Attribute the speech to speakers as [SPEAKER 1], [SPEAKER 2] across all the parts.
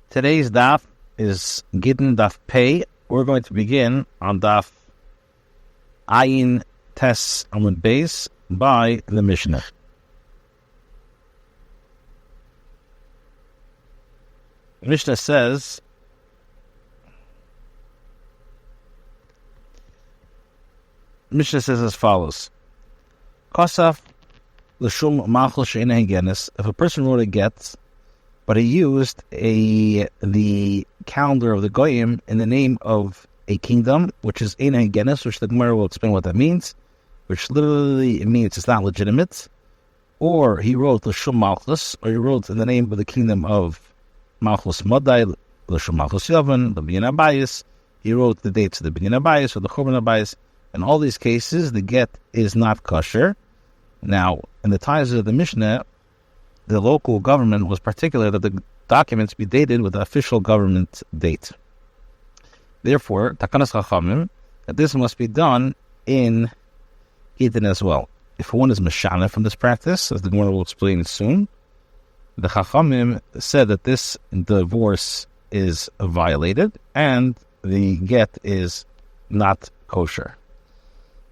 [SPEAKER 1] Today's daf is Gittin Daf Pei. We're going to begin on daf Ayin Tes Amud Beis by the Mishnah. The Mishnah says, as follows: Kosaf l'shum machal she'eina genis. If a person wrote a get, but he used the calendar of the Goyim in the name of a kingdom, which is eina genis, which the Gemara will explain what that means, which literally means it's not legitimate. Or he wrote l'shum malchus, or he wrote in the name of the kingdom of Malchus Modai, l'shum malchus Yovan, the Binyan Abayis. He wrote the dates of the Binyan Abayis or the Churban Abayis. In all these cases, the get is not kosher. Now, in the times of the Mishnah, the local government was particular that the documents be dated with the official government date. Therefore, Takanas Chachamim, that this must be done in Gittin as well. If one is Meshana from this practice, as the Gemara will explain soon, the Chachamim said that this divorce is violated and the get is not kosher.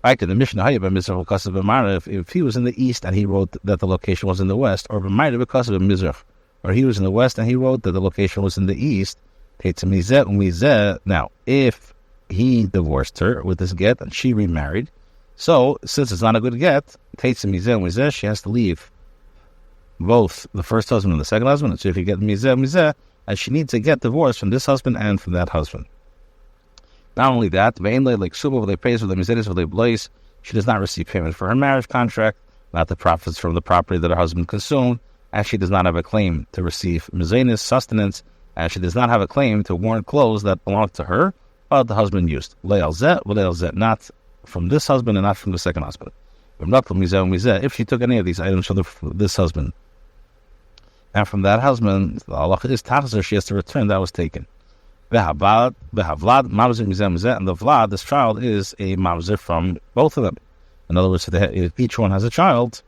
[SPEAKER 1] Back to the Mishnah, if he was in the east and he wrote that the location was in the west, or because of a mizrach, or he was in the west and he wrote that the location was in the east, now, if he divorced her with this get and she remarried, so since it's not a good get, she has to leave both the first husband and the second husband. And so if you get mizeh, and she needs to get divorced from this husband and from that husband. Not only that, she does not receive payment for her marriage contract, not the profits from the property that her husband consumed, and she does not have a claim to receive mizenis, sustenance, and she does not have a claim to worn clothes that belong to her, but the husband used. Not from this husband and not from the second husband. If she took any of these items from this husband and from that husband, the halacha is tachzer, she has to return that was taken. And the vlad, this child, is a mamzer from both of them. In other words, if each one has a child,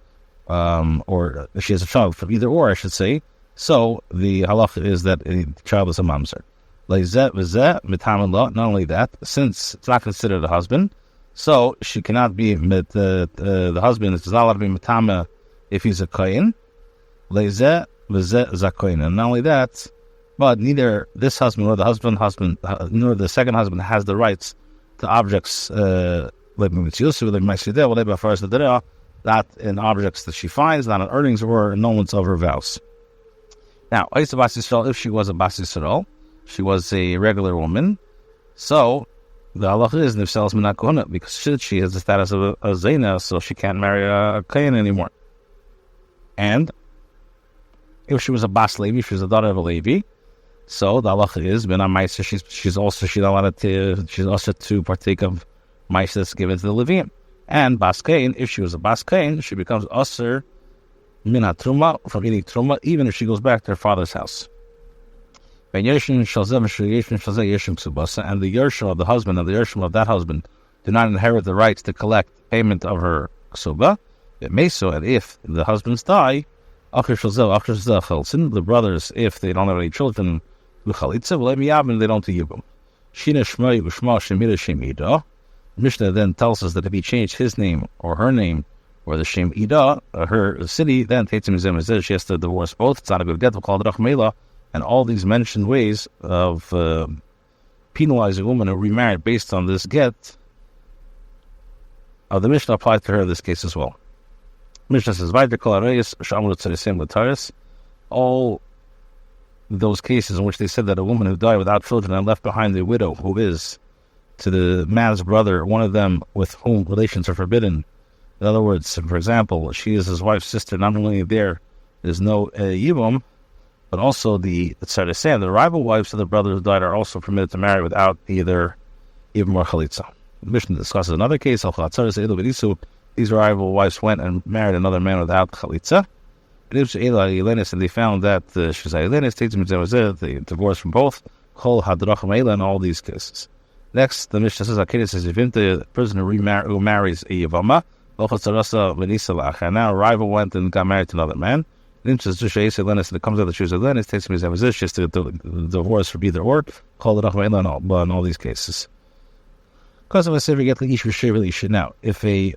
[SPEAKER 1] or she has a child from either or, I should say, so the halacha is that the child is a mamzer. Not only that, since it's not considered a husband, so she cannot be the husband is not allowed to be metama if he's a kohen. And not only that, but neither this husband nor nor the second husband has the rights to objects not in objects that she finds, not in earnings or annulments of her vows. Now, if she was a Bas Yisrael, she was a regular woman, so the halacha is nifselas min hakahuna, because she has the status of a zayna, so she can't marry a kohen anymore. And if she was a Bas Levi, she was a daughter of a Levi, so the halacha is ben ma'aser. She's also to partake of ma'aser that's given to the Leviim. And Bas Kain, if she was a Bas Kain, she becomes aser min hatruma, from eating truma, even if she goes back to her father's house. And the yershim of the husband and the yershim of that husband do not inherit the rights to collect payment of her ksuba. It may so, and if the husbands die, the brothers, if they don't have any children, they don't do yibum. Mishnah then tells us that if he changed his name or her name or the shem ida, her city, then she has to divorce both. It's not a good get. We'll call it rachmela. And all these mentioned ways of penalizing a woman who remarried based on this get, the Mishnah applied to her in this case as well. Mishnah says, all those cases in which they said that a woman who died without children and left behind a widow who is to the man's brother, one of them with whom relations are forbidden. In other words, for example, she is his wife's sister, not only there's no yibum, but also the rival wives of the brother who died are also permitted to marry without either yibum or chalitza. The Mishnah discusses another case. These rival wives went and married another man without chalitza. And they found that she's they divorced from both. In all these cases. Next, the Mishnah says, the person who marries a yavama, now a rival went and got married to another man. And it comes out that she was a Lenis, takes me as a just to divorce for either or, call it Achmei in all these cases. Because of a sefer get the ish v'shever isha. Now, if a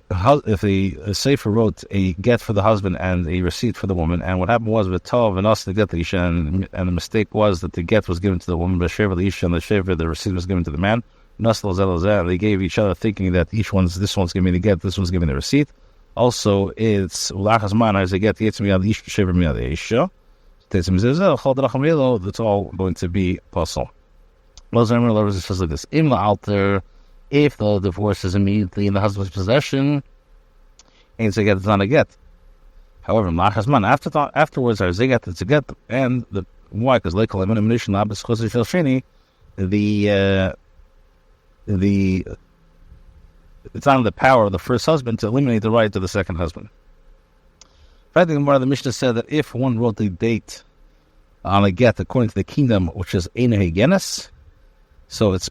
[SPEAKER 1] sefer wrote a get for the husband and a receipt for the woman, and what happened was with tov and us to get the isha, and the mistake was that the get was given to the woman, but shever the isha and the receipt was given to the man. And they gave each other thinking that this one's giving me the get, this one's giving the receipt. Also, it's ulachas man as they get the ish v'shever miyad the isha. That's all going to be possible. It says like this: Im la'alter. If the divorce is immediately in the husband's possession, ain't a get, it's not a get. However, afterwards, it's a get, and why? Because it's on the power of the first husband to eliminate the right to the second husband. I think one of the Mishnah said that if one wrote the date on a get according to the kingdom, which is Ein Genes, so it's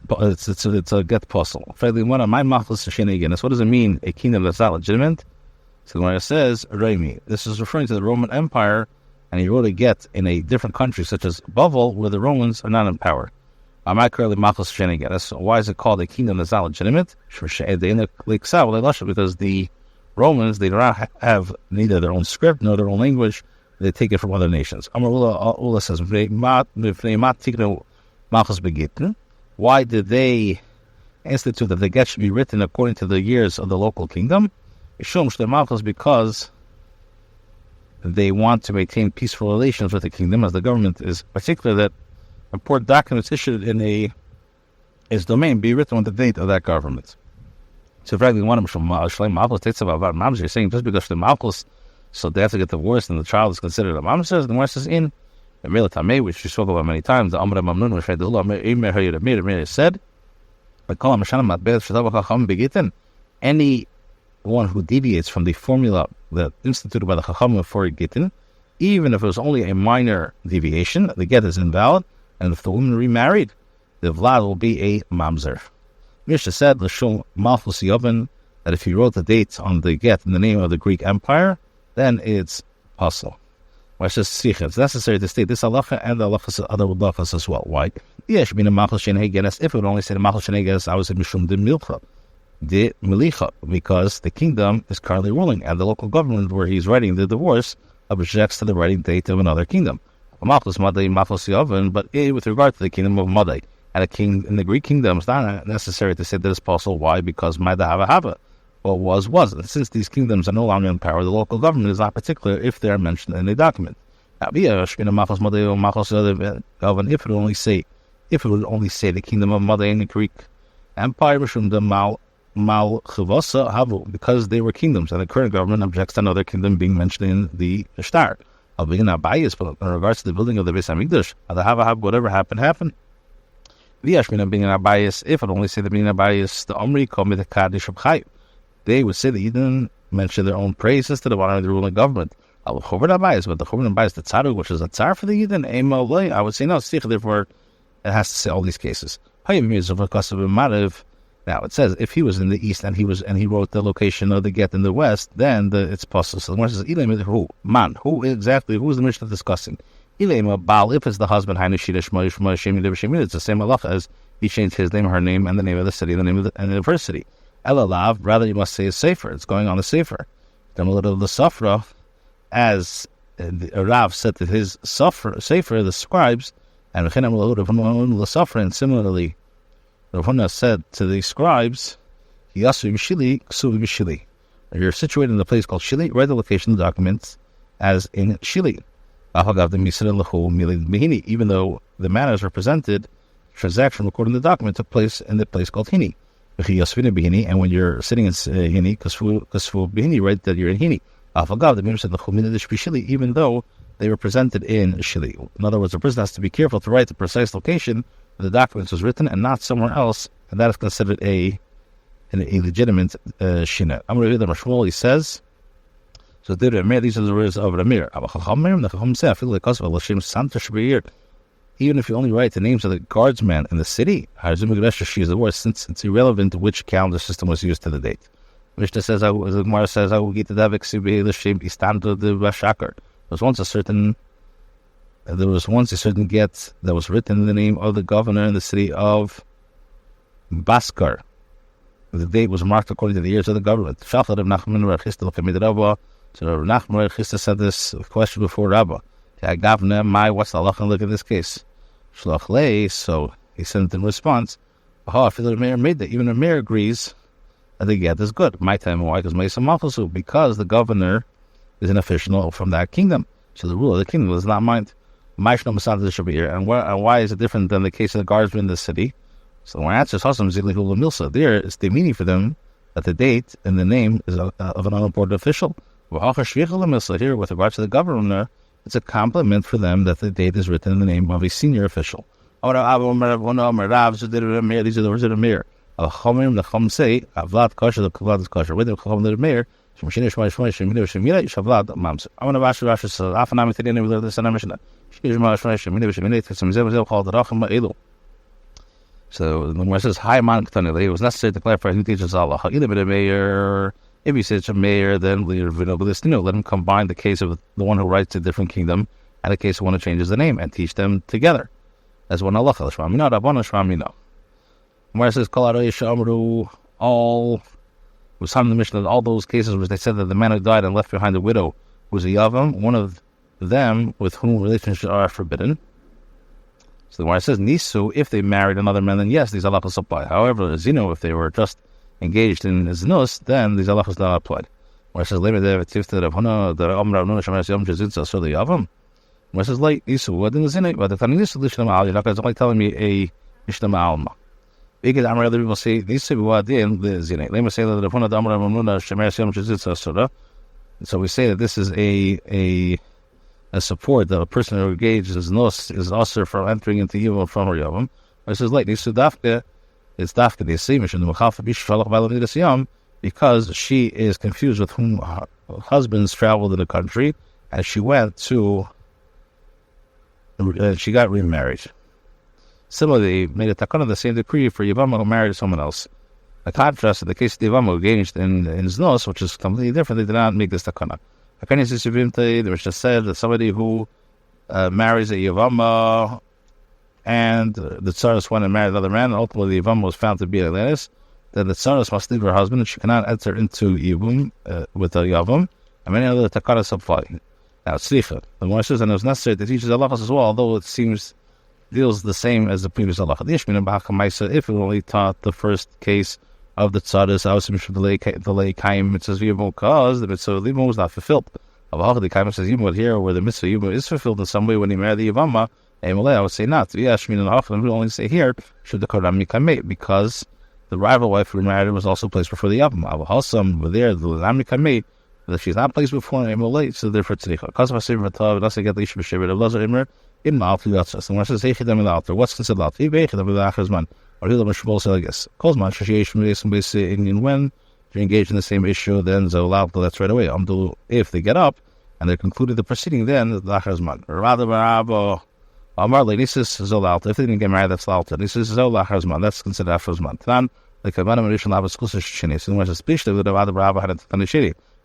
[SPEAKER 1] a get possible. What does it mean, a kingdom that's not legitimate? So the Gemara says, Reimi. This is referring to the Roman Empire, and he wrote a get in a different country, such as Bavel, where the Romans are not in power. Why is it called a kingdom that's not legitimate? Because the Romans, they do not have neither their own script nor their own language. They take it from other nations. Ula says, why did they institute that the get should be written according to the years of the local kingdom? Because they want to maintain peaceful relations with the kingdom, as the government is particular that important documents issued in its domain be written on the date of that government. So, frankly, one of them takes about Mams. You're saying just because the Malchus, so they have to get divorced and the child is considered a Mamzer, the Mars is in. The Milatame, which we spoke about many times, the Amra Mamnun, which said, anyone who deviates from the formula that instituted by the Chachamim for Gittin, even if it was only a minor deviation, the get is invalid, and if the woman remarried, the Vlad will be a Mamzer. Mishnah said, L'shul Malchus Yovan, that if he wrote the date on the get in the name of the Greek Empire, then it's possible. It's necessary to state this halacha and the other halachas as well. Why? If it would only say the Malchus Shenei Genes, I would say Mishum de Milicha, because the kingdom is currently ruling, and the local government where he's writing the divorce objects to the writing date of another kingdom. But with regard to the kingdom of Madai, and a king in the Greek kingdom, it's not necessary to say that it's possible. Why? Because Maida Hava. What was. And since these kingdoms are no longer in power, the local government is not particular if they are mentioned in a document. Now, if it would only say the kingdom of Madai in the Greek Empire, because they were kingdoms, and the current government objects to another kingdom being mentioned in the Shtar. But in regards to the building of the Beis Hamikdash, whatever happened. If it only say the being Abayis, the Omri Komi the Kaddish of Chayu, they would say that you didn't mention their own praises to the one of the ruling government. But the Chuvin Abayis, the Tzaruk, which is a Tsar for the Yidden, I would say no, therefore it has to say all these cases. Now it says if he was in the east and he wrote the location of the get in the west, then it's possible. So the Gemara says, who is the Mishnah discussing? If it's the husband, it's the same halacha as he changed his name, her name, and the name of the city, the name of the university. Elalav, rather you must say a sefer. It's going on the sefer. Then a little of the safra, as Rav said to his sefer, the scribes, and similarly, Rav Huna said to the scribes, if you're situated in a place called Shili, write the location of the documents as in Shili. Even though the matters represented, transaction recording the document took place in the place called Hini. And when you're sitting in Hini, Kasfu Bihini, write that you're in Hini. Even though they were presented in Shili. In other words, the person has to be careful to write the precise location where the document was written and not somewhere else, and that is considered a legitimate shina. Amr Rabbi Shmuel, he says, so these are the words of Ramir. Even if you only write the names of the guardsmen in the city, is the word, since it's irrelevant which calendar system was used to the date. Mishnah says, the Gemara says, I will get the Davik Sibi the Shem Istanda the Bashakar. was once a certain get that was written in the name of the governor in the city of Baskar. The date was marked according to the years of the government. So Rav Nachman Chisda said this question before Rabbah. What's the halacha? Look at this case. So he sent in response, even a mayor agrees that the get is good. My time, why? Because the governor is an official from that kingdom. So the rule of the kingdom does not mind. And why is it different than the case of the guardsmen in the city? So the answer is there is the meaning for them that the date and the name is of an unimportant official. Here, with regard to the governor, it's a compliment for them that the date is written in the name of a senior official. These are the words of the mayor. The Chum say, Avlad kosher, the Kavlad is kosher. With the Chum the mayor, so the Gemara says, "Hi, man, it was necessary to clarify who teaches Allah. If he says it's a mayor, then let him combine the case of the one who writes a different kingdom and the case of one who changes the name and teach them together. That's one Allah. Gemara says, all was some of the Mishnah, all those cases where they said that the man who died and left behind a widow was a Yavam, one of them with whom relationships are forbidden. So the Gemara says, Nisu, if they married another man, then yes, these halachas apply. However, Zino, if they were just engaged in Zinus, then these halachas not applied. Gemara says, Gemara says, like Nisu, what in the Zino? But the Tani Nisu, Lishna Ma'al, you're not only telling me a Lishna Ma'alma. Because other people say, Nisu, what in the Zino? Let me say that the Huna Damra Mamuna, Shemer Yom Jizitza Sura. So we say that this is a support that a person who engages nos is also from entering into evil from her yavam. It says like Nisu Dafka, it's Dafka the Asimish and the Mukhalfa Bishalach Balamidus Yam, because she is confused with whom her husbands traveled in the country, and she went to she got remarried. Similarly, made a takana the same decree for Yavama who married someone else. A contrast in the case of Yavama who engaged in nos, which is completely different, they did not make this takana. The Mishnah said that somebody who marries a Yavama and the Tsaros went and married another man, and ultimately the Yavama was found to be a Lenis, then the Tsaros must leave her husband and she cannot enter into Yavum with a Yavam, and many other takaras apply. Now, Tzricha, the Gemara says, and it was necessary to teach halachas as well, although it seems deals the same as the previous halacha. If it only taught the first case of the tzaddis, I was the lay kaim. It says because the mitzvah yibum was not fulfilled. The kaim says yibum here, where the mitzvah yibum is fulfilled in some way when he married the yivama. I would say not. We only say here should the kodam mikameh, because the rival wife who married was also placed before the yivama. Over there the lam mikameh, that she's not placed before emulate, so therefore tzricha. Because of a sivra tav, doesn't get the isha b'shevet of lazar immer in ma'alfi yatzas. And when it says heichidam in the altar, what's considered altar? Heichidam in the achazman. Or when you're engaged in the same issue, then that's right away. If they get up and they concluded the proceeding, then the Lachazman. If they didn't get married, that's Lalta. This is Zolachazman, that's considered Afrazman.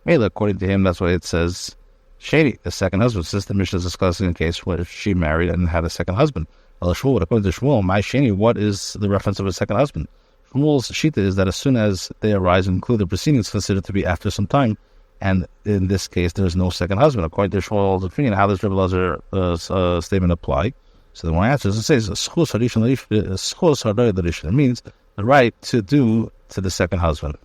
[SPEAKER 1] According to him, that's why it says Shady, the second husband. Since the Mishnah is discussing a case where she married and had a second husband. According to Shmuel, my Sheni, what is the reference of a second husband? Shmuel's shita is that as soon as they arise and conclude the proceedings, considered to be after some time, and in this case, there is no second husband. According to Shmuel's opinion, how does Rabbi Lazar's statement apply? So the one answers, it says, it means the right to do to the second husband.